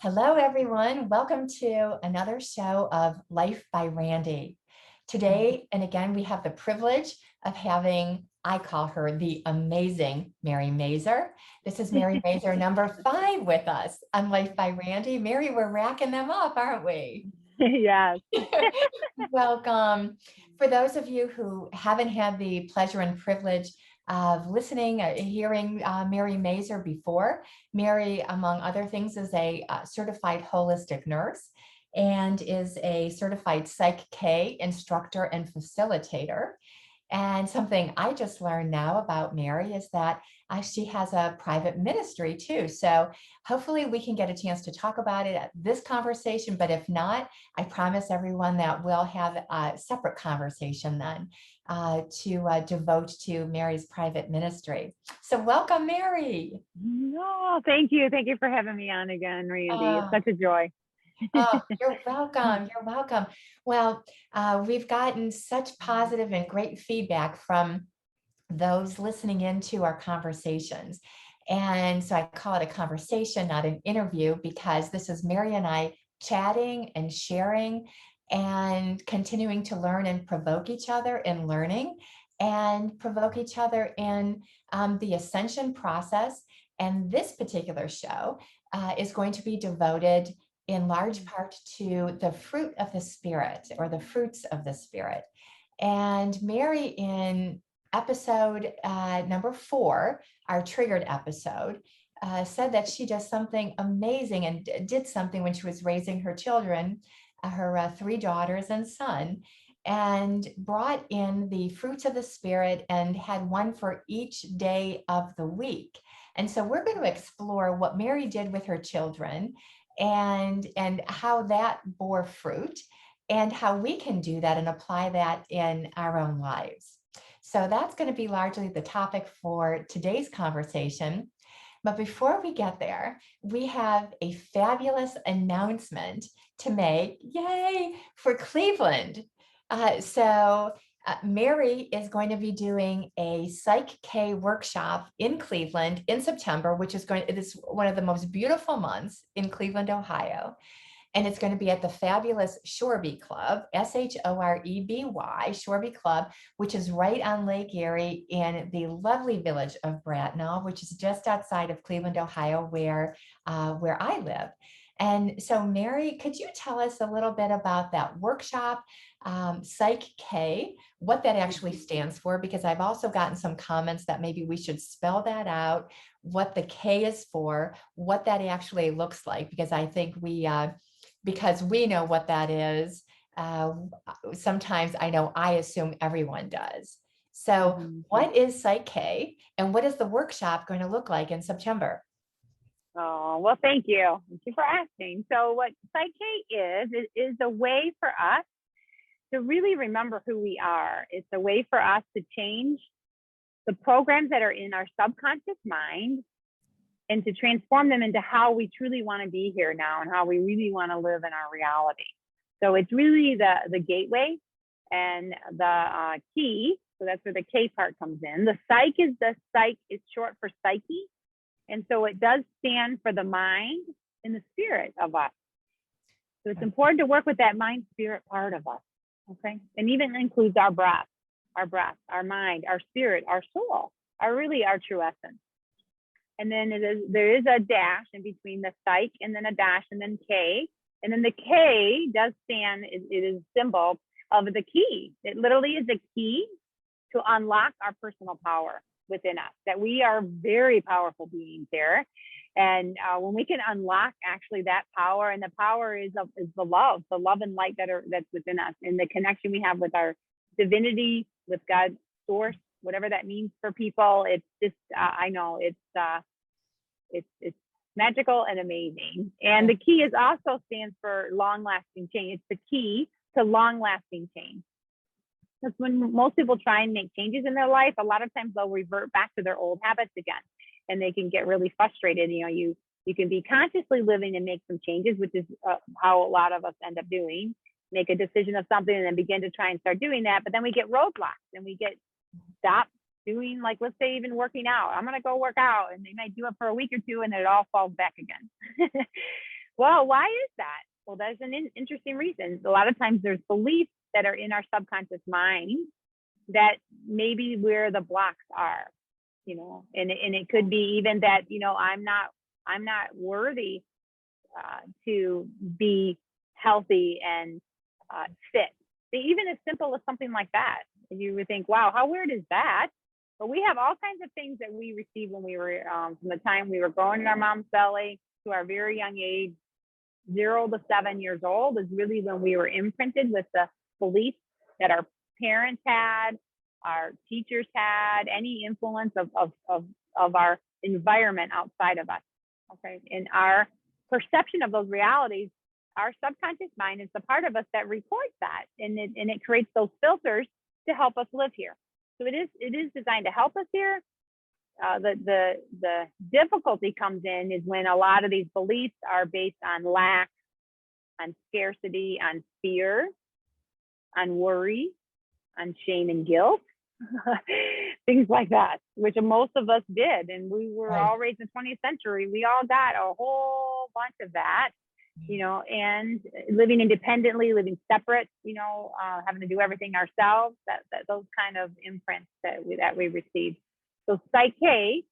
Hello, everyone. Welcome to another show of Life by Randy. Today, and again, we have the privilege of having, I call her the amazing Mary Mazur. This is Mary Mazur number 5 with us on Life by Randy. Mary, we're racking them up, aren't we? Yes. Welcome. For those of you who haven't had the pleasure and privilege of listening, hearing Mary Mazur before, Mary, among other things, is a certified holistic nurse and is a certified Psych-K instructor and facilitator. And something I just learned now about Mary is that she has a private ministry too. So hopefully we can get a chance to talk about it at this conversation. But if not, I promise everyone that we'll have a separate conversation then to devote to Mary's private ministry. So welcome, Mary. No, thank you. Thank you for having me on again, Randy. It's such a joy. Oh, you're welcome. You're welcome. Well, we've gotten such positive and great feedback from those listening into our conversations. And so I call it a conversation, not an interview, because this is Mary and I chatting and sharing and continuing to learn and provoke each other in learning and provoke each other in the ascension process. And this particular show is going to be devoted in large part to the fruit of the Spirit or the fruits of the Spirit. And Mary, in episode number 4, our triggered episode, said that she does something amazing and did something when she was raising her children, her 3 daughters and son, and brought in the fruits of the Spirit and had one for each day of the week. And so we're going to explore what Mary did with her children and how that bore fruit and how we can do that and apply that in our own lives. So that's going to be largely the topic for today's conversation. But before we get there, we have a fabulous announcement to make, yay, for Cleveland. Mary is going to be doing a Psych-K workshop in Cleveland in September, it is one of the most beautiful months in Cleveland, Ohio. And it's going to be at the fabulous Shoreby Club, Shoreby, Shoreby Club, which is right on Lake Erie in the lovely village of Bracknell, which is just outside of Cleveland, Ohio, where I live. And so, Mary, could you tell us a little bit about that workshop, Psych-K, what that actually stands for? Because I've also gotten some comments that maybe we should spell that out, what the K is for, what that actually looks like, because I think because we know what that is, sometimes I assume everyone does. So what is Psych-K and what is the workshop going to look like in September? Oh, well, thank you. Thank you for asking. So what Psych-K is a way for us to really remember who we are. It's a way for us to change the programs that are in our subconscious mind and to transform them into how we truly want to be here now and how we really want to live in our reality. So it's really the gateway and the key. So that's where the K part comes in. The psych is short for psyche. And so it does stand for the mind and the spirit of us. So it's important to work with that mind spirit part of us. Okay. And even includes our breath, our mind, our spirit, our soul, our true essence. And then there is a dash in between the psych and then a dash and then K. And then the K does stand, it is a symbol of the key. It literally is a key to unlock our personal power within us, that we are very powerful beings here. And when we can unlock actually that power, and the power is the love and light that's within us, and the connection we have with our divinity, with God, source, whatever that means for people. It's just, I know it's magical and amazing. And the key also stands for long-lasting change. It's the key to long-lasting change. Because when most people try and make changes in their life, a lot of times they'll revert back to their old habits again, and they can get really frustrated. You can be consciously living and make some changes, which is how a lot of us end up doing. Make a decision of something and then begin to try and start doing that, but then we get roadblocks and we get stopped doing, like, let's say even working out. I'm going to go work out, and they might do it for a week or two and it all falls back again. Well, why is that? Well, that's an interesting reason. A lot of times there's beliefs that are in our subconscious mind that maybe where the blocks are, and it could be even that, I'm not worthy to be healthy and fit. Even as simple as something like that, you would think, wow, how weird is that? But we have all kinds of things that we received when we were from the time we were growing in our mom's belly to our very young age. 0 to 7 years old is really when we were imprinted with the beliefs that our parents had, our teachers had, any influence of our environment outside of us. Okay. And our perception of those realities, our subconscious mind is the part of us that records that, and it creates those filters to help us live here. So it is designed to help us here. The difficulty comes in is when a lot of these beliefs are based on lack, on scarcity, on fear, on worry, on shame and guilt, things like that, which most of us did. And we were all raised in the 20th century. We all got a whole bunch of that, and living independently, living separate, having to do everything ourselves, that those kind of imprints that we received. So Psych-K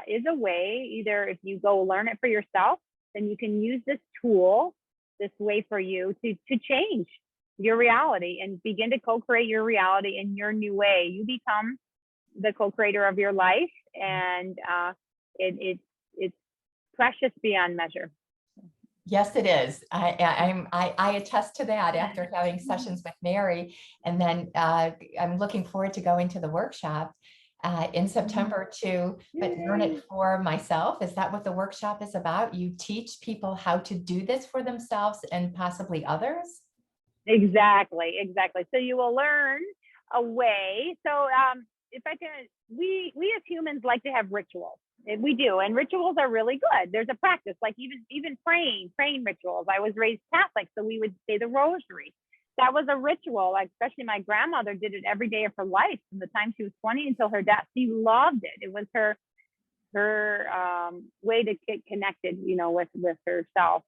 is a way, either if you go learn it for yourself, then you can use this tool, this way for you to change your reality and begin to co-create your reality in your new way. You become the co-creator of your life, and it's precious beyond measure. Yes, it is. I attest to that after having sessions with Mary, and then I'm looking forward to going to the workshop in September to learn it for myself. Is that what the workshop is about? You teach people how to do this for themselves and possibly others? Exactly. So you will learn a way. So if I can, we as humans like to have rituals. We do, and rituals are really good. There's a practice, like even praying rituals. I was raised Catholic, so we would say the rosary. That was a ritual. Like, especially my grandmother did it every day of her life from the time she was 20 until her death. She loved it. It was her way to get connected, with herself.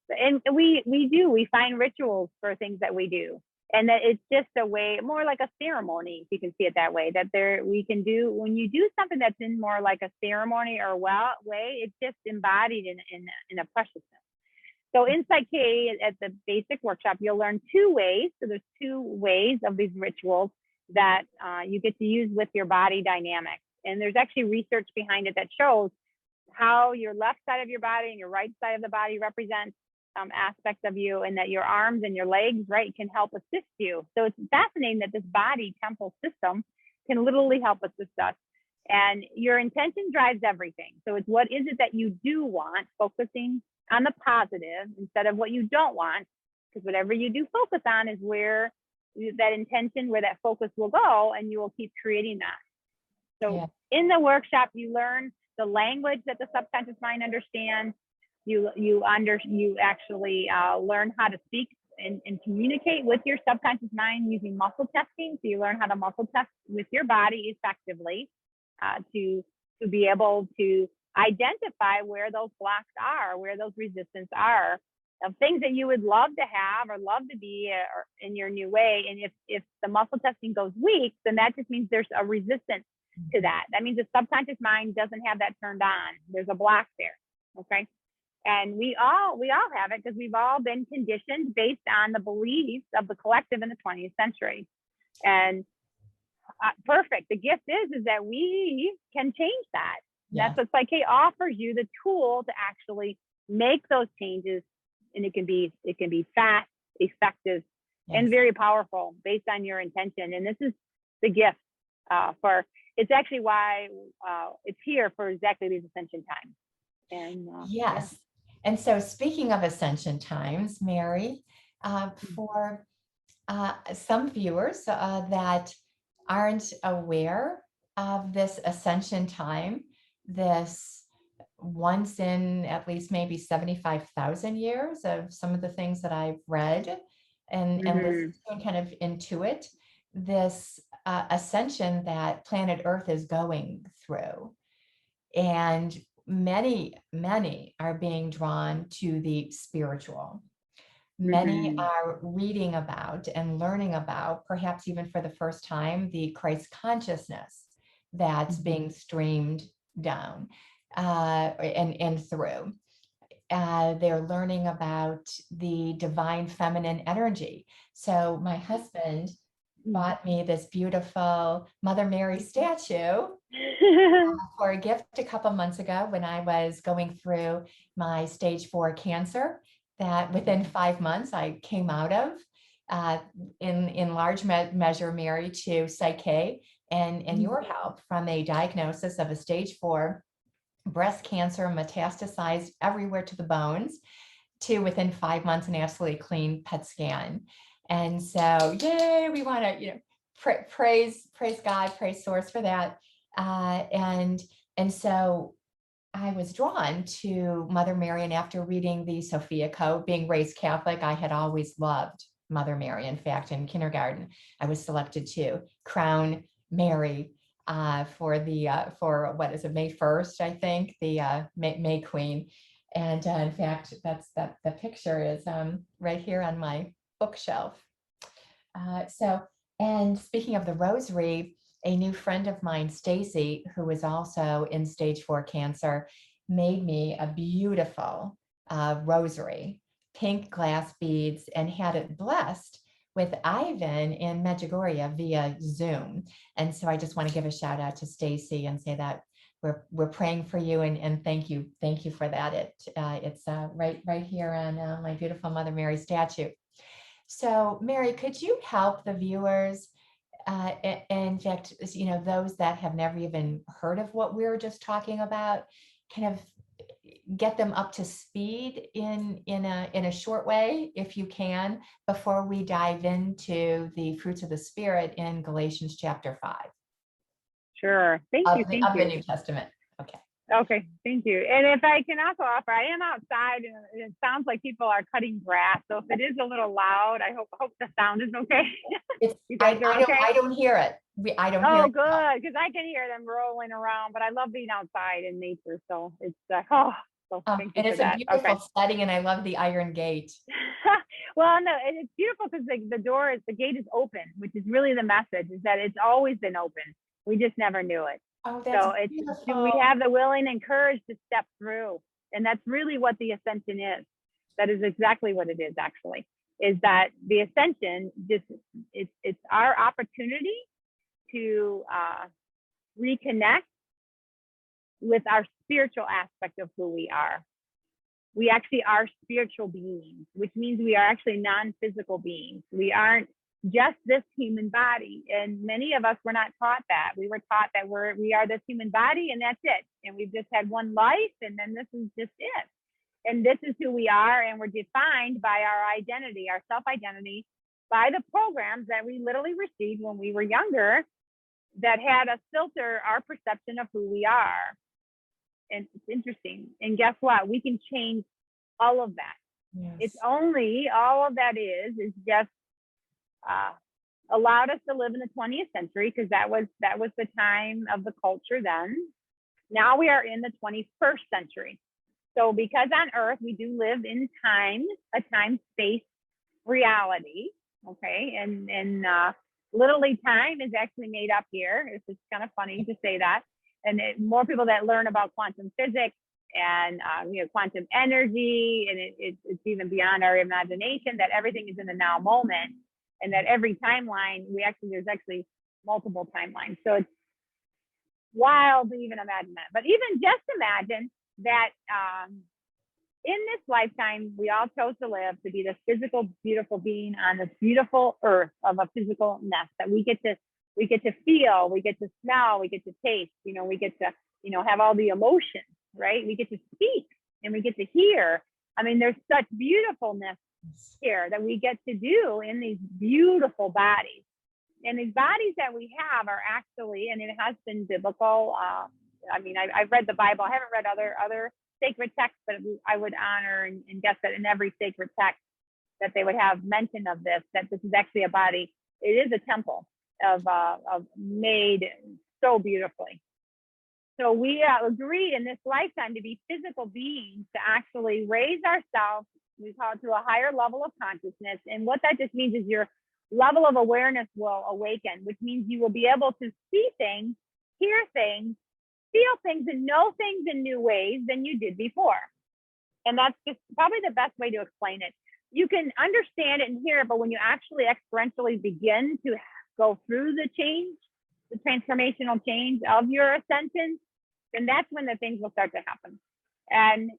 And we find rituals for things that we do, and that it's just a way, more like a ceremony, if you can see it that way, that we can do, when you do something that's in more like a ceremony or way, it's just embodied in a preciousness. So in Psych-K, at the basic workshop, you'll learn 2 ways. So there's 2 ways of these rituals that you get to use with your body dynamics. And there's actually research behind it that shows how your left side of your body and your right side of the body represents aspects of you, and that your arms and your legs, right, can help assist you. So it's fascinating that this body temple system can literally help assist us. And your intention drives everything. So it's what is it that you do want, focusing on the positive instead of what you don't want, because whatever you do focus on is where that intention, where that focus will go, and you will keep creating that. So in the workshop, you learn the language that the subconscious mind understands. You actually learn how to speak and communicate with your subconscious mind using muscle testing. So you learn how to muscle test with your body effectively to be able to identify where those blocks are, where those resistance are, of things that you would love to have or love to be in your new way. And if the muscle testing goes weak, then that just means there's a resistance to that. That means the subconscious mind doesn't have that turned on. There's a block there. Okay. And we all have it, because we've all been conditioned based on the beliefs of the collective in the 20th century. And perfect. The gift is that we can change that. That's what Psych-K offers you, the tool to actually make those changes. And it can be fast, effective, and very powerful based on your intention. And this is the gift it's actually why it's here for exactly these Ascension times. And And so, speaking of Ascension times, Mary, for some viewers that aren't aware of this Ascension time, this once in at least maybe 75,000 years of some of the things that I've read and listened to and kind of intuit, this ascension that planet Earth is going through. And many are being drawn to the spiritual. Many Mhm. are reading about and learning about, perhaps even for the first time, the Christ consciousness that's being streamed down and through. They're learning about the divine feminine energy. So my husband bought me this beautiful Mother Mary statue for a gift a couple months ago when I was going through my stage 4 cancer that within 5 months I came out of, uh, in large measure, Mary, to Psych-K and your help from a diagnosis of a stage 4 breast cancer metastasized everywhere to the bones to within 5 months an absolutely clean PET scan. And so, yay, we want to, praise God, praise Source for that. And so I was drawn to Mother Mary, and after reading the Sophia Code, being raised Catholic, I had always loved Mother Mary. In fact, in kindergarten, I was selected to crown Mary for what is it, May 1st, I think, the May Queen. And in fact, the picture is right here on my bookshelf. And speaking of the rosary, a new friend of mine, Stacy, who is also in stage 4 cancer, made me a beautiful rosary, pink glass beads, and had it blessed with Ivan in Medjugorje via Zoom. And so I just want to give a shout out to Stacy and say that we're praying for you, and thank you for that. It's right here on my beautiful Mother Mary statue. So, Mary, could you help the viewers, in fact, those that have never even heard of what we were just talking about, kind of get them up to speed in a short way, if you can, before we dive into the fruits of the Spirit in Galatians chapter 5 Sure. Thank you. Thank of the you. New Testament? Okay. Okay, thank you. And if I can also offer, I am outside and it sounds like people are cutting grass. So if it is a little loud, I hope the sound is okay. You guys are okay? I don't hear it. I don't hear Oh, it. good, because I can hear them rolling around. But I love being outside in nature, so it's so thank you And for it's a that. beautiful Okay. setting, and I love the iron gate. Well, no, and it's beautiful because the gate is open, which is really the message, is that it's always been open. We just never knew it. Oh, that's So it's, do we beautiful. have the willing and courage to step through? And that's really what the ascension is. That is exactly what it is, actually, is that the ascension, it's our opportunity to reconnect with our spiritual aspect of who we are. We actually are spiritual beings, which means we are actually non-physical beings. We aren't just this human body. And many of us were not taught that. We were taught that we are this human body and that's it. And we've just had one life and then this is just it. And this is who we are. And we're defined by our identity, our self-identity, by the programs that we literally received when we were younger that had us filter our perception of who we are. And it's interesting. And guess what? We can change all of that. Yes. It's only, all of that is just allowed us to live in the 20th century, because that was the time of the culture then. Now we are in the 21st century. So because on Earth, we do live in time, a time-space reality, okay? And literally time is actually made up here. It's just kind of funny to say that. And more people that learn about quantum physics and quantum energy, and it's even beyond our imagination, that everything is in the now moment, and that every timeline, there's actually multiple timelines. So it's wild to even imagine that. But even just imagine that in this lifetime, we all chose to live to be this physical, beautiful being on this beautiful earth of a physical nest that we get to feel, we get to smell, we get to taste, we get to, have all the emotions, right? We get to speak and we get to hear. I mean, there's such beautifulness here that we get to do in these beautiful bodies. And these bodies that we have are actually, and it has been biblical. I've read the Bible. I haven't read other sacred texts, but I would honor and guess that in every sacred text that they would have mention of this, that this is actually a body. It is a temple of made so beautifully. So we agreed in this lifetime to be physical beings, to actually raise ourselves, we call it, to a higher level of consciousness. And what that just means is your level of awareness will awaken, which means you will be able to see things, hear things, feel things, and know things in new ways than you did before. And that's just probably the best way to explain it. You can understand it and hear it, but when you actually experientially begin to go through the change, the transformational change of your ascension, then that's when the things will start to happen. And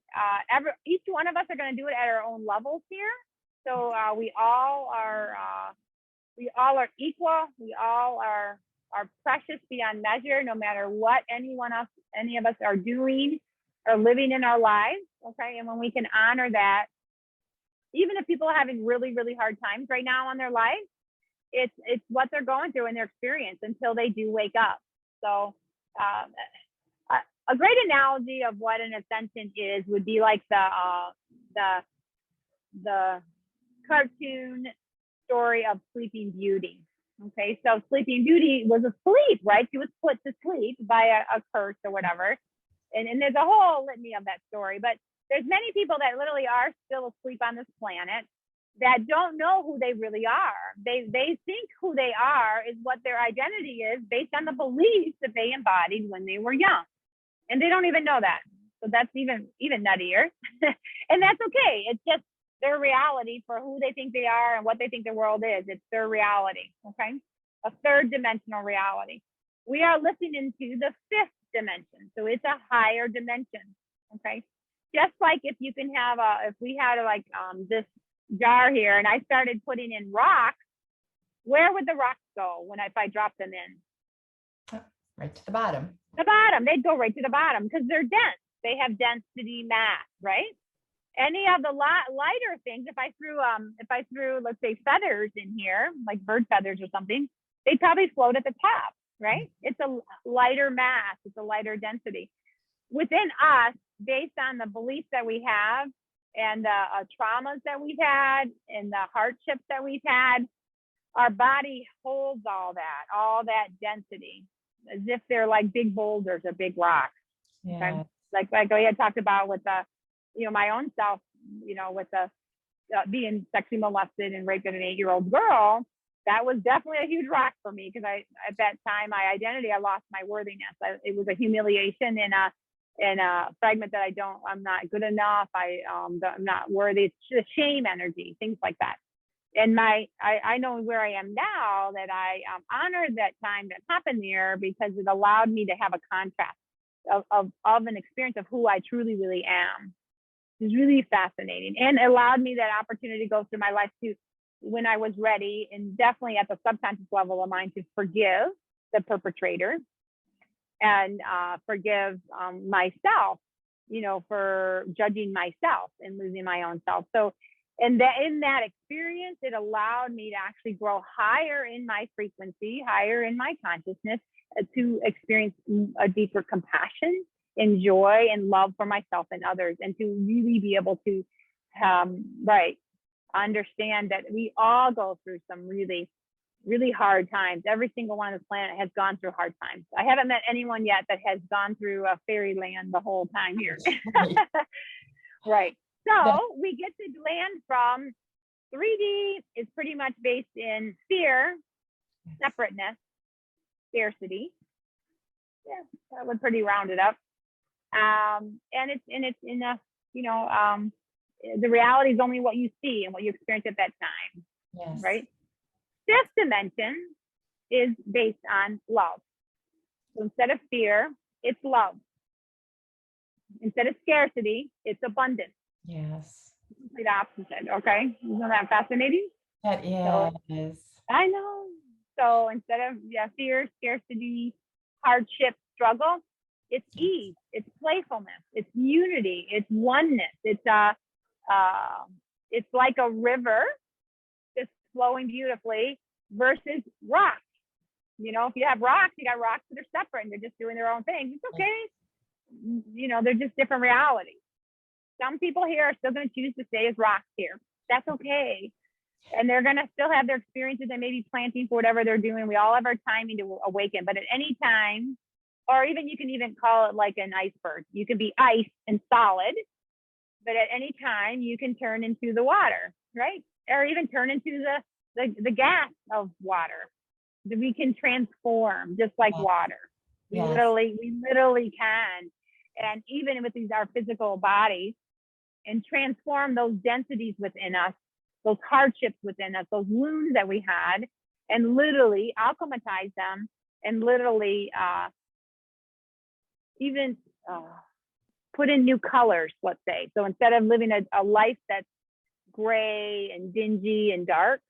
each one of us are going to do it at our own levels here. So we all are equal. We all are precious beyond measure, no matter what any of us are doing or living in our lives. Okay, and when we can honor that, even if people are having really, really hard times right now on their life, it's what they're going through in their experience until they do wake up. So a great analogy of what an ascension is would be like the cartoon story of Sleeping Beauty. Okay, so Sleeping Beauty was asleep, right? She was put to sleep by a curse or whatever. And there's a whole litany of that story, but there's many people that literally are still asleep on this planet that don't know who they really are. They think who they are is what their identity is based on the beliefs that they embodied when they were young. And they don't even know that. So that's even nuttier. And that's okay. It's just their reality for who they think they are and what they think the world is. It's their reality, okay? A third dimensional reality. We are listening into the fifth dimension. So it's a higher dimension, okay? Just like if you can have if we had like this jar here and I started putting in rocks, where would the rocks go if I dropped them in? Right to the bottom. The bottom. They'd go right to the bottom because they're dense. They have density mass, right? Any of the lighter things, if I threw, let's say, feathers in here, like bird feathers or something, they'd probably float at the top, right? It's a lighter mass. It's a lighter density. Within us, based on the beliefs that we have and the traumas that we've had and the hardships that we've had, our body holds all that density, as if they're like big boulders or big rocks. Yeah. Okay? Like we had talked about with my own self, with the being sexually molested and raped as an 8-year-old girl. That was definitely a huge rock for me because at that time, my identity, I lost my worthiness. It was a humiliation and a fragment that I'm not good enough. I'm not worthy. It's just shame energy, things like that. And I know where I am now that I honored that time that happened there because it allowed me to have a contrast of an experience of who I truly, really am. It's really fascinating and allowed me that opportunity to go through my life too when I was ready, and definitely at the subconscious level of mine, to forgive the perpetrator and forgive myself, for judging myself and losing my own self. So, and that in that experience, it allowed me to actually grow higher in my frequency, higher in my consciousness, to experience a deeper compassion and joy and love for myself and others, and to really be able to, understand that we all go through some really, really hard times. Every single one on this planet has gone through hard times. I haven't met anyone yet that has gone through a fairyland the whole time here. Right. So we get to land from 3D is pretty much based in fear, separateness, scarcity. Yeah, that would pretty round it up. And it's in a, the reality is only what you see and what you experience at that time. Yes. Right. Fifth dimension is based on love. So instead of fear, it's love. Instead of scarcity, it's abundance. Yes. The opposite. Okay. Isn't that fascinating? That is. So, I know. So instead of fear, scarcity, hardship, struggle, it's ease, it's playfulness, it's unity, it's oneness. It's like a river just flowing beautifully versus rocks. If you have rocks, you got rocks that are separate and they're just doing their own thing. It's okay. They're just different realities. Some people here are still going to choose to stay as rocks here. That's okay. And they're going to still have their experiences and maybe planting for whatever they're doing. We all have our timing to awaken. But at any time, or even you can even call it like an iceberg. You can be ice and solid, but at any time you can turn into the water, right? Or even turn into the gas of water. We can transform just like Yes. water. We Yes. literally can. And even with our physical bodies, and transform those densities within us, those hardships within us, those wounds that we had, and literally alchemize them, and literally even put in new colors, let's say. So instead of living a life that's gray and dingy and dark,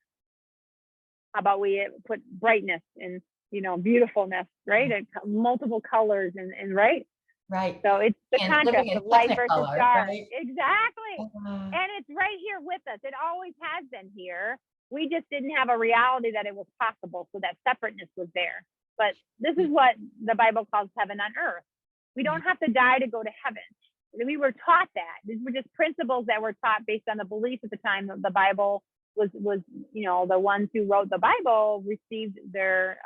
how about we put brightness and, beautifulness, right? And multiple colors and right? Right. So it's the And living contrast in of light versus technicolor, dark. right? Exactly. And it's right here with us. It always has been here. We just didn't have a reality that it was possible. So that separateness was there. But this is what the Bible calls heaven on earth. We don't have to die to go to heaven. We were taught that. These were just principles that were taught based on the belief at the time that the Bible was the ones who wrote the Bible received their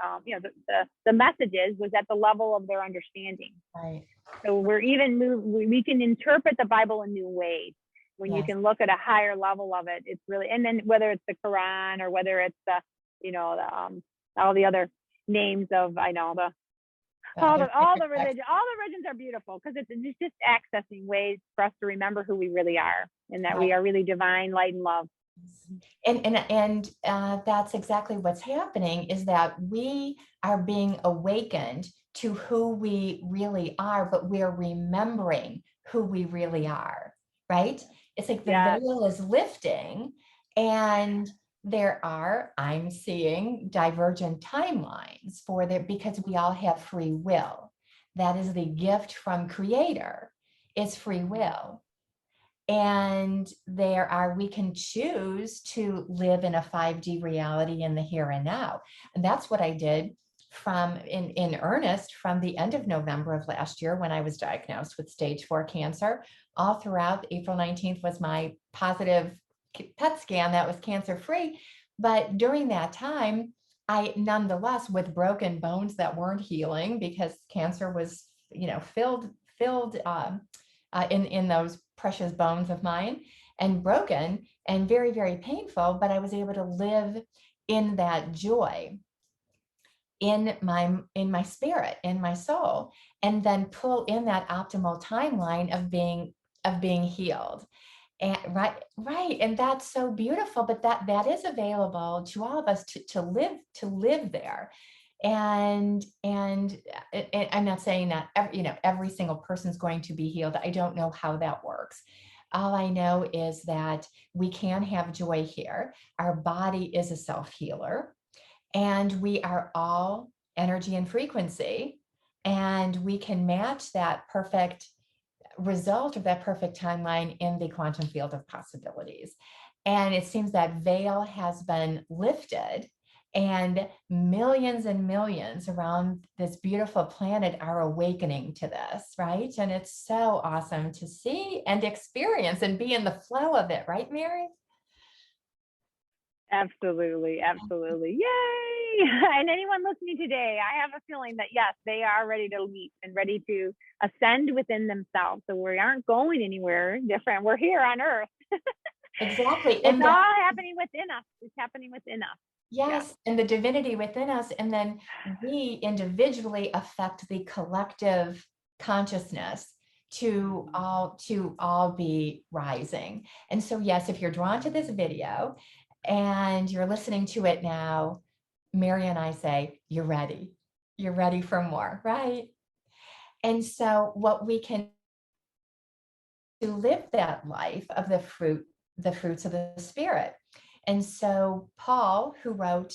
the messages was at the level of their understanding. Right. So we can interpret the Bible in new ways. When you can look at a higher level of it, it's really, and then whether it's the Quran or whether it's all the other names of all the religions are beautiful, because it's just accessing ways for us to remember who we really are, and that we are really divine light and love. And that's exactly what's happening, is that we are being awakened to who we really are, but we're remembering who we really are, right? It's like the veil is lifting, and I'm seeing divergent timelines because we all have free will. That is the gift from Creator, is free will. And we can choose to live in a 5D reality in the here and now. And that's what I did in earnest from the end of November of last year, when I was diagnosed with stage 4 cancer. All throughout, April 19th was my positive PET scan that was cancer free. But during that time, I nonetheless, with broken bones that weren't healing because cancer was, filled in those precious bones of mine, and broken and very, very painful, but I was able to live in that joy in my spirit, in my soul, and then pull in that optimal timeline of being healed. And right. And that's so beautiful, but that is available to all of us to live there. And I'm not saying that every single person's going to be healed. I don't know how that works. All I know is that we can have joy here. Our body is a self-healer, and we are all energy and frequency, and we can match that perfect result of that perfect timeline in the quantum field of possibilities. And it seems that veil has been lifted, and millions around this beautiful planet are awakening to this, right? And it's so awesome to see and experience and be in the flow of it, right, Mary? Absolutely. Yay! And anyone listening today, I have a feeling that yes, they are ready to leap and ready to ascend within themselves. So we aren't going anywhere different. We're here on Earth. Exactly. It's all happening within us. It's happening within us. Yes, and the divinity within us, and then we individually affect the collective consciousness to all be rising. And so, yes, if you're drawn to this video and you're listening to it now, Mary and I say, you're ready. You're ready for more, right? And so what we can to live that life of the fruits of the Spirit. And so Paul, who wrote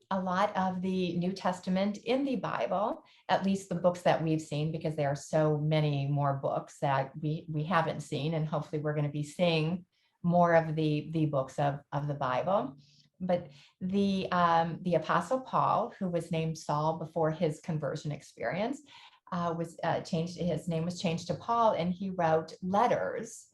a lot of the New Testament in the Bible, at least the books that we've seen, because there are so many more books that we haven't seen, and hopefully we're going to be seeing more of the books of the Bible. But the Apostle Paul, who was named Saul before his conversion experience, was changed. His name was changed to Paul, and he wrote letters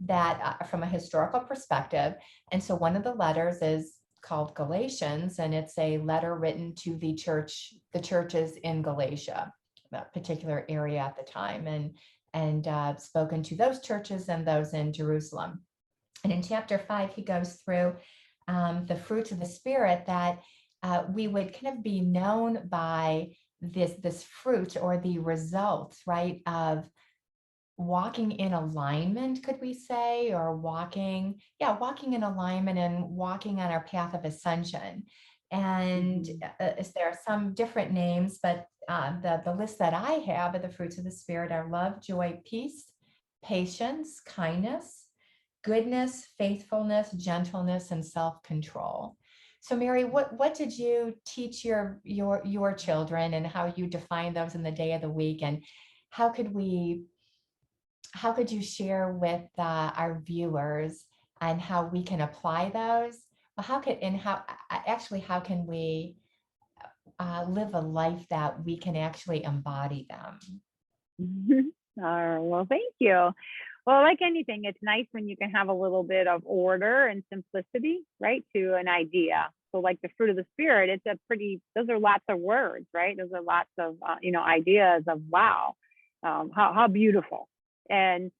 that from a historical perspective. And so one of the letters is called Galatians, and it's a letter written to the churches in Galatia, that particular area at the time, and spoken to those churches and those in Jerusalem. And in chapter 5, he goes through the fruits of the Spirit that we would kind of be known by this fruit or the results, right, of walking in alignment, could we say, or walking in alignment and walking on our path of ascension. And there are some different names, but the list that I have of the fruits of the Spirit are love, joy, peace, patience, kindness, goodness, faithfulness, gentleness, and self-control. So Mary, what did you teach your children, and how you define those in the day of the week, and how could you share with our viewers on how we can apply those? Well, how can we live a life that we can actually embody them? Well, thank you. Well, like anything, it's nice when you can have a little bit of order and simplicity, right, to an idea. So like the fruit of the Spirit, those are lots of words, right? Those are lots of, ideas of, wow, how beautiful. And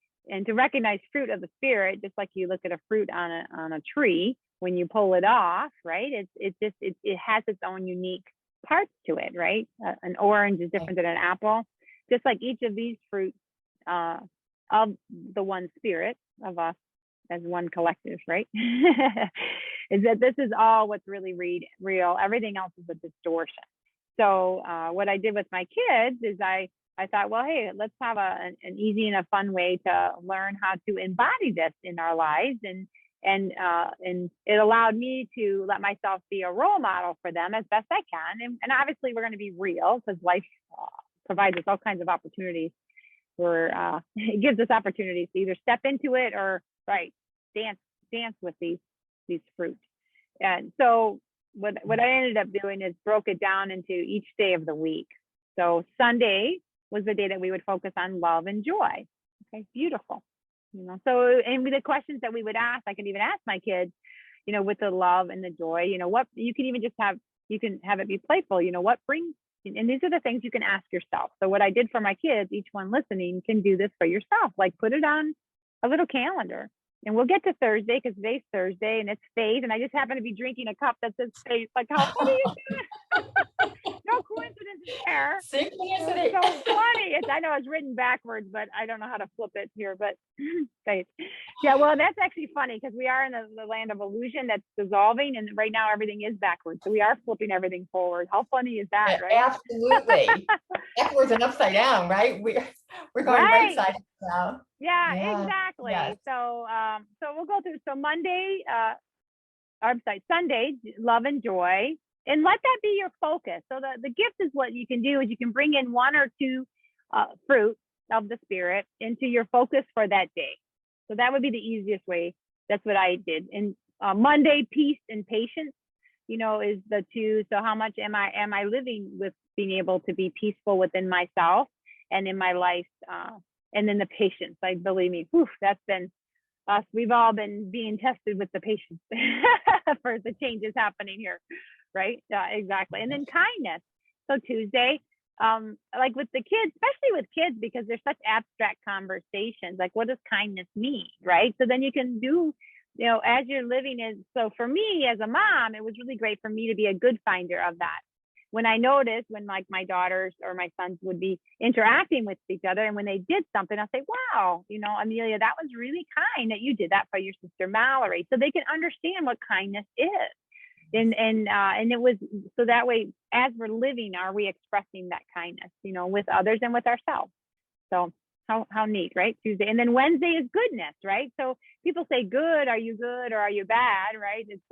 to recognize fruit of the Spirit, just like you look at a fruit on a tree, when you pull it off, right, it has its own unique parts to it, right? An orange is different than an apple. Just like each of these fruits of the one Spirit of us as one collective, right? Is that this is all what's really real. Everything else is a distortion. So what I did with my kids is I thought, well, hey, let's have an easy and a fun way to learn how to embody this in our lives. And it allowed me to let myself be a role model for them as best I can. And obviously we're going to be real, because life provides us all kinds of opportunities where it gives us opportunities to either step into it or dance with these fruits. And so what I ended up doing is broke it down into each day of the week. So Sunday was the day that we would focus on love and joy. Okay, beautiful. So, and with the questions that we would ask, I could even ask my kids, with the love and the joy, what you can even you can have it be playful, what brings, and these are the things you can ask yourself. So what I did for my kids, each one listening can do this for yourself, like put it on a little calendar. And we'll get to Thursday, because today's Thursday and it's faith. And I just happen to be drinking a cup that says faith. Like, how funny is that? No coincidence there. It's so funny. I know it's written backwards, but I don't know how to flip it here. But faith. Yeah, well, that's actually funny, because we are in the land of illusion that's dissolving. And right now everything is backwards. So we are flipping everything forward. How funny is that, right? Absolutely. Backwards and upside down, right? We're going right side now. Yeah, exactly. Yes. So we'll go through. So Sunday, love and joy, and let that be your focus. So the gift is, what you can do is you can bring in one or two fruit of the Spirit into your focus for that day. So that would be the easiest way. That's what I did. And Monday, peace and patience, is the two. So how much am I living with being able to be peaceful within myself and in my life? And then the patience, like, believe me, that's been us. We've all been being tested with the patience for the changes happening here, right? Exactly. And then kindness. So Tuesday, like with the kids, especially with kids, because there's such abstract conversations, like, what does kindness mean, right? So then you can do, as you're living in. So for me as a mom, it was really great for me to be a good finder of that. When I noticed when, like, my daughters or my sons would be interacting with each other, and when they did something, I'll say, wow, Amelia, that was really kind that you did that for your sister Mallory, so they can understand what kindness is. And it was, so that way, as we're living, are we expressing that kindness, with others and with ourselves? So how neat, right? Tuesday. And then Wednesday is goodness, right? So people say, good, are you good or are you bad, right? It's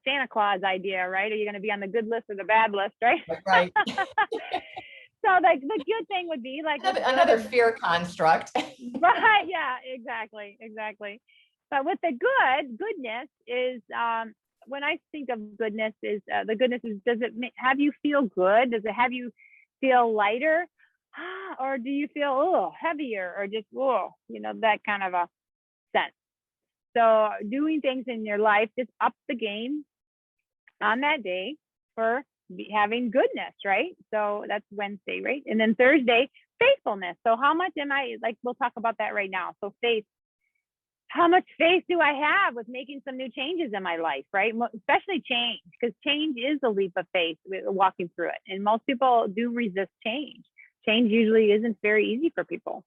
Santa Claus idea, right? Are you going to be on the good list or the bad list, right? Right. So the good thing would be like another fear construct. Right. Yeah, exactly. But with the goodness is, when I think of goodness, is the goodness is, does it have you feel good? Does it have you feel lighter? Or do you feel heavier, or just that kind of a sense? So doing things in your life, just up the game on that day for having goodness, right? So that's Wednesday, right? And then Thursday, faithfulness. So how much am I, like, we'll talk about that right now. So faith, how much faith do I have with making some new changes in my life, right? Especially change, because change is a leap of faith, walking through it. And most people do resist change. Change usually isn't very easy for people.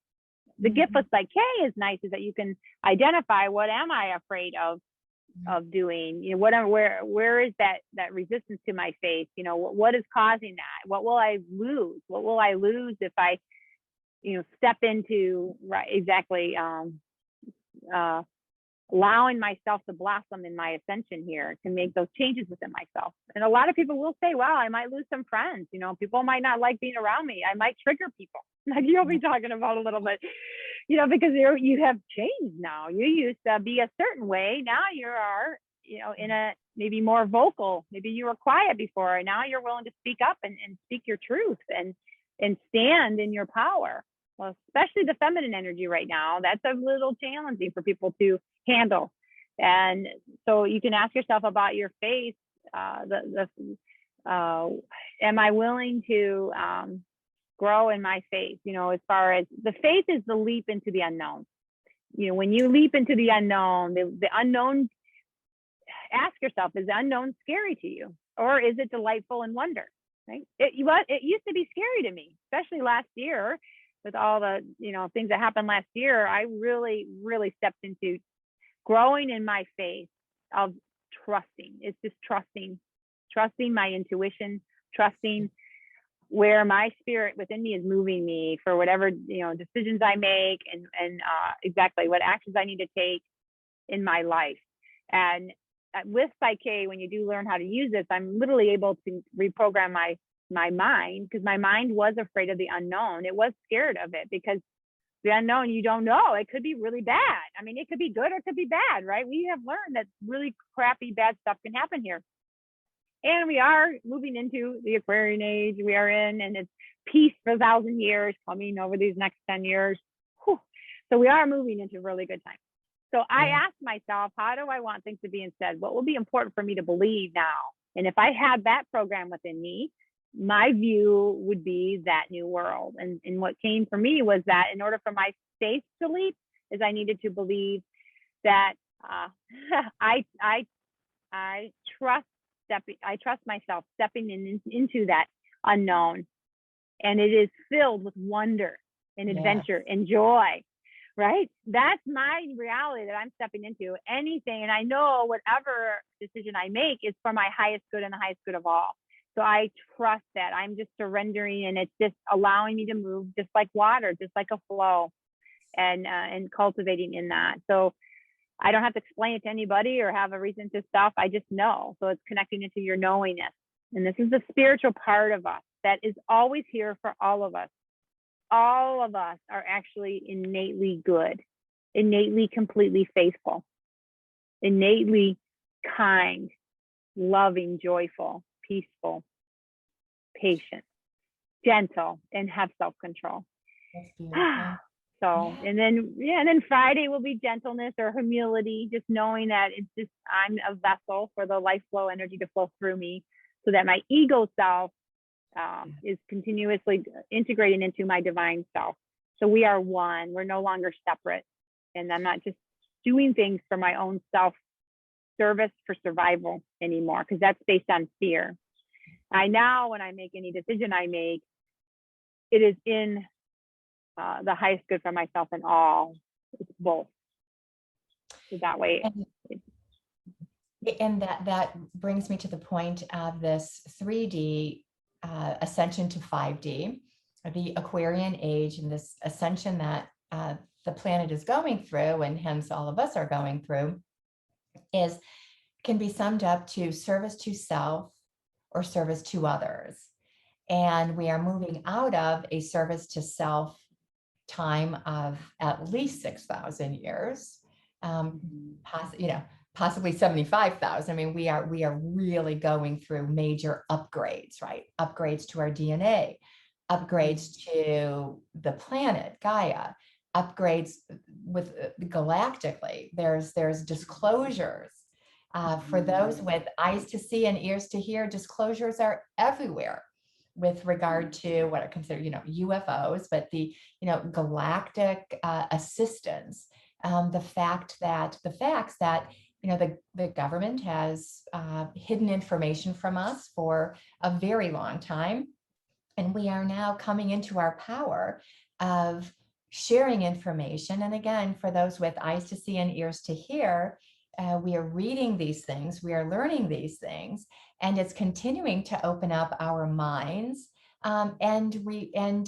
The gift with Psych-K is nice, is that you can identify, what am I afraid of doing? You know, where is that resistance to my faith? You know, what is causing that? What will I lose? What will I lose if I, you know, step into, right, exactly, allowing myself to blossom in my ascension here, to make those changes within myself. And a lot of people will say, wow, I might lose some friends. You know, people might not like being around me. I might trigger people, like you'll be talking about a little bit, you know, because you have changed now. You used to be a certain way. Now you are, you know, in a maybe more vocal. Maybe you were quiet before, and now you're willing to speak up and speak your truth and stand in your power. Well, especially the feminine energy right now, that's a little challenging for people to handle. And so you can ask yourself about your faith. Am I willing to grow in my faith? You know, as far as the faith is the leap into the unknown. You know, when you leap into the unknown, the unknown, ask yourself, is the unknown scary to you, or is it delightful and wonder? Right? It used to be scary to me, especially last year. With all the, you know, things that happened last year, I really, really stepped into growing in my faith of trusting. It's just trusting my intuition, trusting where my spirit within me is moving me for whatever, you know, decisions I make, and exactly what actions I need to take in my life. And with Psych-K, when you do learn how to use this, I'm literally able to reprogram my mind, because my mind was afraid of the unknown. It was scared of it, because the unknown, you don't know. It could be really bad. I mean, it could be good or it could be bad, right? We have learned that really crappy, bad stuff can happen here. And we are moving into the Aquarian age we are in, and it's peace for 1,000 years coming over these next 10 years. Whew. So we are moving into really good times. So I asked myself, how do I want things to be instead? What will be important for me to believe now? And if I had that program within me, my view would be that new world. And what came for me was that in order for my faith to leap, is I needed to believe that I trust myself stepping into that unknown, and it is filled with wonder and adventure and joy. Right? That's my reality that I'm stepping into. Anything, and I know whatever decision I make is for my highest good and the highest good of all. So I trust that. I'm just surrendering, and it's just allowing me to move just like water, just like a flow, and cultivating in that. So I don't have to explain it to anybody or have a reason to stop. I just know. So it's connecting into your knowingness. And this is the spiritual part of us that is always here for all of us. All of us are actually innately good, innately completely faithful, innately kind, loving, joyful, peaceful, patient, gentle, and have self-control. That's beautiful. So, and then Friday will be gentleness or humility, just knowing that it's just, I'm a vessel for the life flow energy to flow through me, so that my ego self is continuously integrating into my divine self. So we are one. We're no longer separate. And I'm not just doing things for my own self-service for survival anymore, because that's based on fear. When I make any decision I make, it is in the highest good for myself and all. It's both. So that way. And that brings me to the point of this 3D ascension to 5D, the Aquarian age, and this ascension that the planet is going through, and hence all of us are going through, can be summed up to service to self or service to others. And we are moving out of a service to self time of at least 6,000 years, possibly 75,000. I mean, we are really going through major upgrades, right? Upgrades to our DNA, upgrades to the planet, Gaia, upgrades with galactically. There's disclosures For those with eyes to see and ears to hear, disclosures are everywhere with regard to what are considered, UFOs, but the, galactic assistance. The facts that, the government has hidden information from us for a very long time. And we are now coming into our power of sharing information. And again, for those with eyes to see and ears to hear, we are reading these things, we are learning these things, and it's continuing to open up our minds. And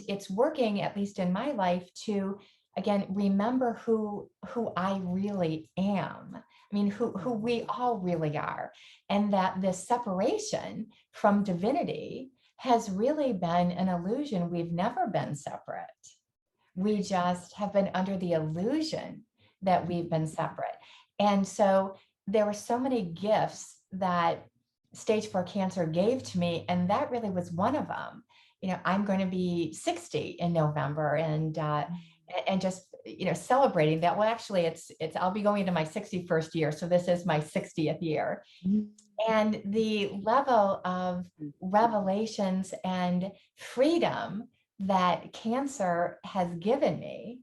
it's working, at least in my life, to again remember who I really am. I mean, who we all really are, and that this separation from divinity has really been an illusion. We've never been separate. We just have been under the illusion that we've been separate. And so there were so many gifts that stage 4 cancer gave to me, and that really was one of them. I'm going to be 60 in November, and just celebrating that. Well, actually, it's I'll be going into my 61st year, so this is my 60th year. And the level of revelations and freedom that cancer has given me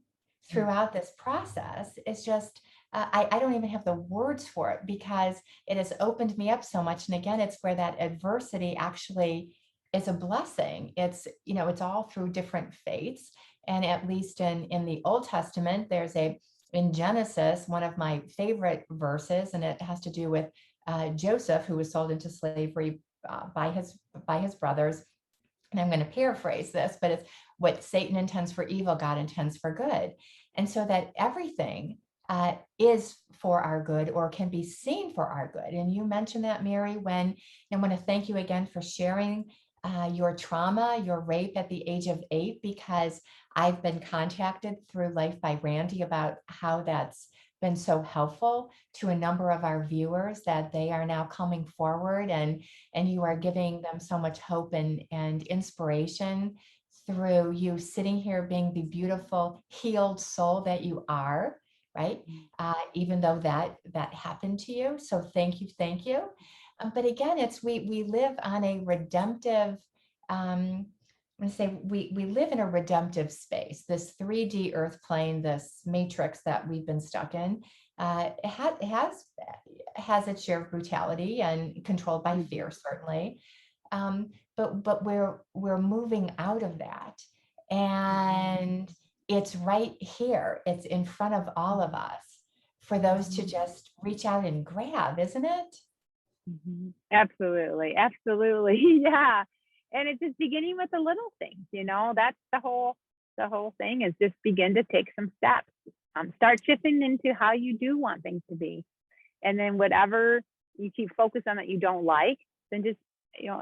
throughout this process is just, I don't even have the words for it, because it has opened me up so much. And again, it's where that adversity actually is a blessing. It's all through different faiths. And at least in the Old Testament, in Genesis, one of my favorite verses, and it has to do with Joseph, who was sold into slavery by his brothers. And I'm going to paraphrase this, but it's what Satan intends for evil, God intends for good. And so that everything is for our good, or can be seen for our good. And you mentioned that, Mary, when I want to thank you again for sharing your trauma, your rape at the age of 8, because I've been contacted through Life by Randy about how that's been so helpful to a number of our viewers, that they are now coming forward, and you are giving them so much hope and inspiration through you sitting here being the beautiful healed soul that you are, right? Even though that happened to you. So thank you. But again, we live on a redemptive, I'm going to say we live in a redemptive space. This 3D earth plane, this matrix that we've been stuck in, has its share of brutality and controlled by fear, certainly. But we're moving out of that, and it's right here. It's in front of all of us for those to just reach out and grab, isn't it? Absolutely. Yeah. And it's just beginning with the little things, that's the whole thing, is just begin to take some steps. Start shifting into how you do want things to be. And then whatever you keep focused on that you don't like, then just,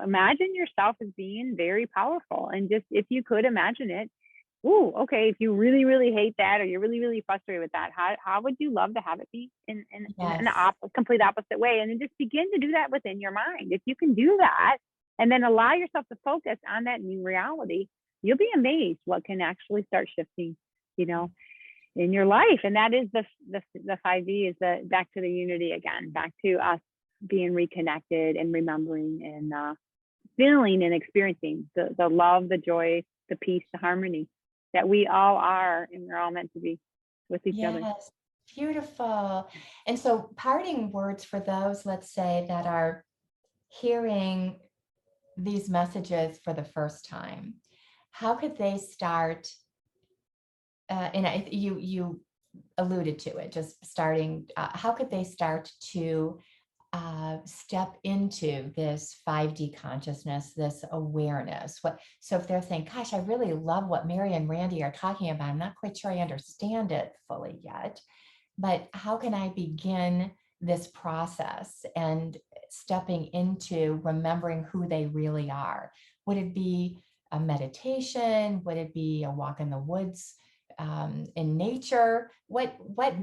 imagine yourself as being very powerful. And just, if you could imagine it, okay, if you really, really hate that, or you're really, really frustrated with that, how would you love to have it be in an complete opposite way? And then just begin to do that within your mind. If you can do that, and then allow yourself to focus on that new reality, you'll be amazed what can actually start shifting, in your life. And that is the 5D, is the back to the unity again, back to us being reconnected and remembering and feeling and experiencing the love, the joy, the peace, the harmony that we all are, and we're all meant to be with each other. Yes, beautiful. And so parting words for those, let's say, that are hearing these messages for the first time, how could they start? And you alluded to it, just starting. How could they start to step into this 5D consciousness, this awareness? So if they're saying, gosh, I really love what Mary and Randy are talking about, I'm not quite sure I understand it fully yet, but how can I begin this process and stepping into remembering who they really are? Would it be a meditation? Would it be a walk in the woods in nature? What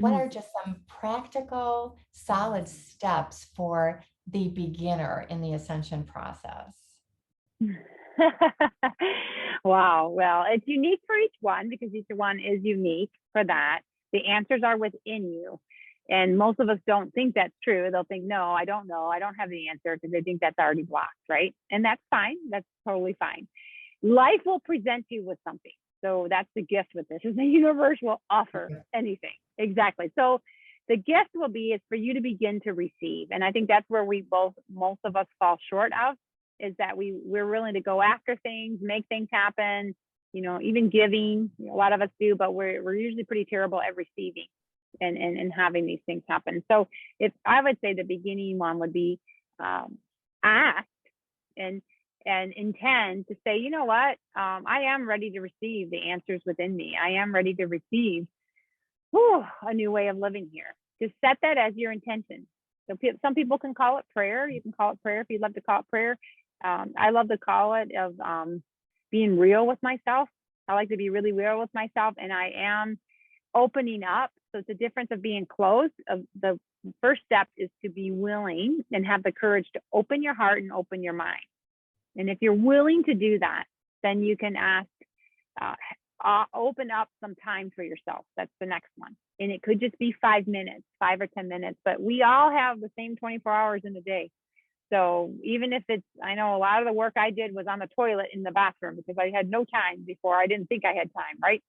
are just some practical, solid steps for the beginner in the ascension process? Wow. Well, it's unique for each one, because each one is unique for that. The answers are within you. And most of us don't think that's true. They'll think, no, I don't know. I don't have the answer, because they think that's already blocked, right? And that's fine. That's totally fine. Life will present you with something. So that's the gift with this, is the universe will offer anything. Exactly. So the gift will be is for you to begin to receive. And I think that's where most of us fall short of, is that we're willing to go after things, make things happen, even giving. A lot of us do, but we're usually pretty terrible at receiving and having these things happen. So if I would say the beginning one would be ask and intend to say, you know what, I am ready to receive the answers within me. I am ready to receive a new way of living here. Just set that as your intention. So some people can call it prayer. You can call it prayer if you'd love to call it prayer. I love to call it of being real with myself. I like to be really real with myself, and I am opening up. So it's a difference of being closed. The first step is to be willing and have the courage to open your heart and open your mind. And if you're willing to do that, then you can ask, open up some time for yourself. That's the next one. And it could just be 5 minutes, 5 or 10 minutes, but we all have the same 24 hours in a day. So even if I know a lot of the work I did was on the toilet in the bathroom, because I had no time before. I didn't think I had time, right?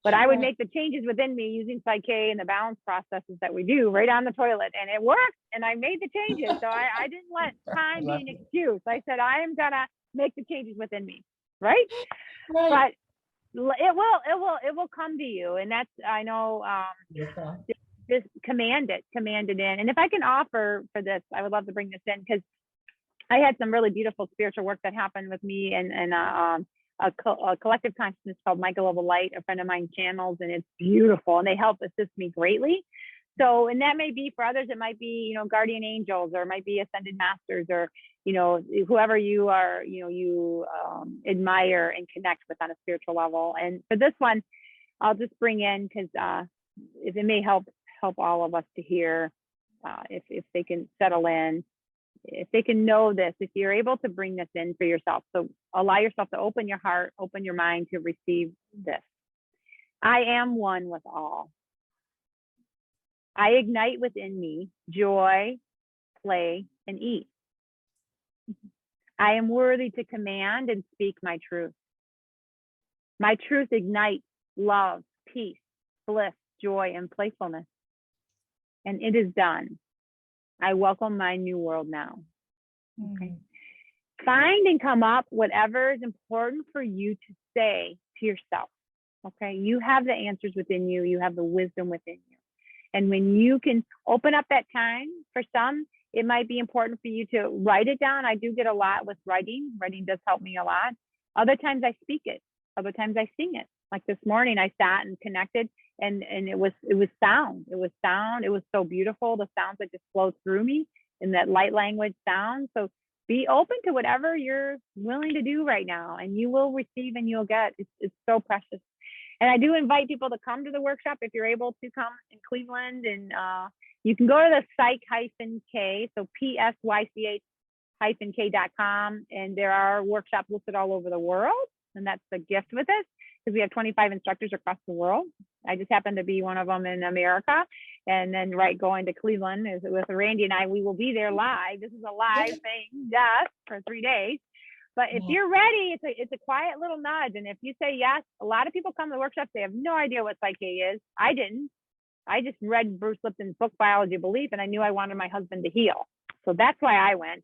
But I would make the changes within me using Psych-K and the balance processes that we do right on the toilet, and it worked. And I made the changes. So I didn't let time be an excuse. I said, I am gonna make the changes within me, right? But it will come to you. And that's, I know, just command it in. And if I can offer for this, I would love to bring this in, because I had some really beautiful spiritual work that happened with me and a collective consciousness called Michael of the Light. A friend of mine channels, and it's beautiful, and they help assist me greatly. So, and that may be for others, it might be, guardian angels, or it might be ascended masters, or, whoever you are, you admire and connect with on a spiritual level. And for this one, I'll just bring in, because if it may help all of us to hear, if they can settle in, if they can know this, if you're able to bring this in for yourself. So allow yourself to open your heart, open your mind to receive this. I am one with all. I ignite within me joy, play, and eat. I am worthy to command and speak my truth. My truth ignites love, peace, bliss, joy, and playfulness. And it is done. I welcome my new world now. Okay. Find and come up whatever is important for you to say to yourself. Okay. You have the answers within you. You have the wisdom within you. And when you can open up that time, for some, it might be important for you to write it down. I do get a lot with writing. Writing does help me a lot. Other times I speak it. Other times I sing it. Like this morning, I sat and connected, and it was sound. It was sound. It was so beautiful. The sounds that just flowed through me in that light language sound. So be open to whatever you're willing to do right now, and you will receive and you'll get. It's so precious. And I do invite people to come to the workshop if you're able to come in Cleveland. And you can go to the Psych-K, so PSYCH-K.com, and there are workshops listed all over the world. And that's the gift with this, because we have 25 instructors across the world. I just happen to be one of them in America. And then going to Cleveland is with Randy and I. We will be there live. This is a live thing, yes, for 3 days. But if you're ready, it's a quiet little nudge. And if you say yes, a lot of people come to the workshops, they have no idea what Psych-K is. I didn't. I just read Bruce Lipton's book, Biology of Belief, and I knew I wanted my husband to heal. So that's why I went.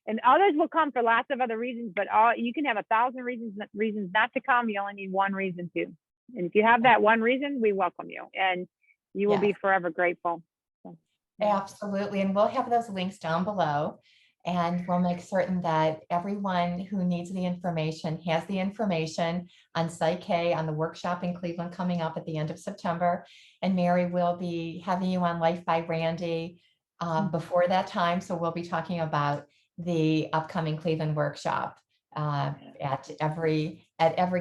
And others will come for lots of other reasons, but you can have 1,000 reasons not to come. You only need one reason to. And if you have that one reason, we welcome you, and you will be forever grateful. So, absolutely. And we'll have those links down below, and we'll make certain that everyone who needs the information has the information on Psych-K, on the workshop in Cleveland coming up at the end of September. And Mary will be having you on Life by Randy before that time. So we'll be talking about the upcoming Cleveland workshop at every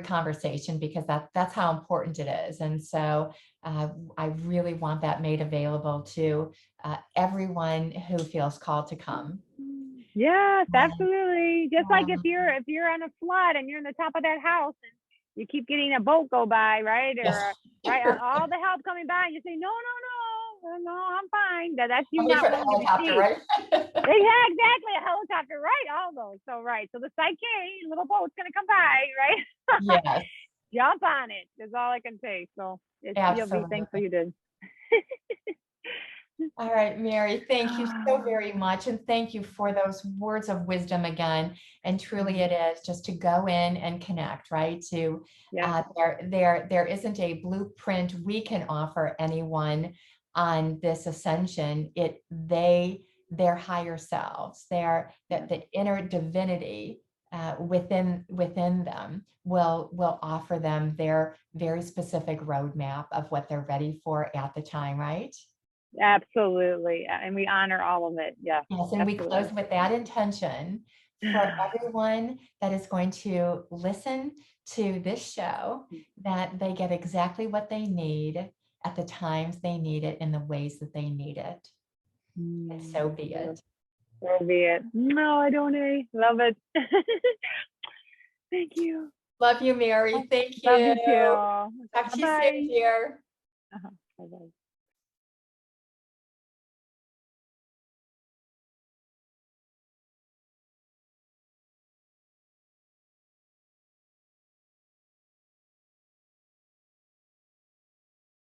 conversation, because that's how important it is. And so I really want that made available to everyone who feels called to come. Yes, absolutely. Just like if you're on a flood and you're in the top of that house and you keep getting a boat go by, right? Or right, all the help coming by, and you say, no, I'm That's you Only not for the willing to helicopter, receive. right? Yeah, exactly. A helicopter, right? All those. So right. So the Psych-K little boat's gonna come by, right? Yes, Jump on it. Is all I can say. So you'll be thankful absolutely. you did. All right, Mary, thank you so very much. And thank you for those words of wisdom again. And truly it is just to go in and connect, right? To Yeah. there isn't a blueprint we can offer anyone on this ascension. Their higher selves, the inner divinity within them will offer them their very specific roadmap of what they're ready for at the time, right? Absolutely. And we honor all of it. Yeah. Yes, and we Absolutely. close with that intention for everyone that is going to listen to this show, that they get exactly what they need at the times they need it in the ways that they need it. And so be it. So be it. No, I don't. Love it. Thank you. Love you, Mary. Thank Love you. you too. Talk to you soon, Bye-bye. dear. Bye-bye.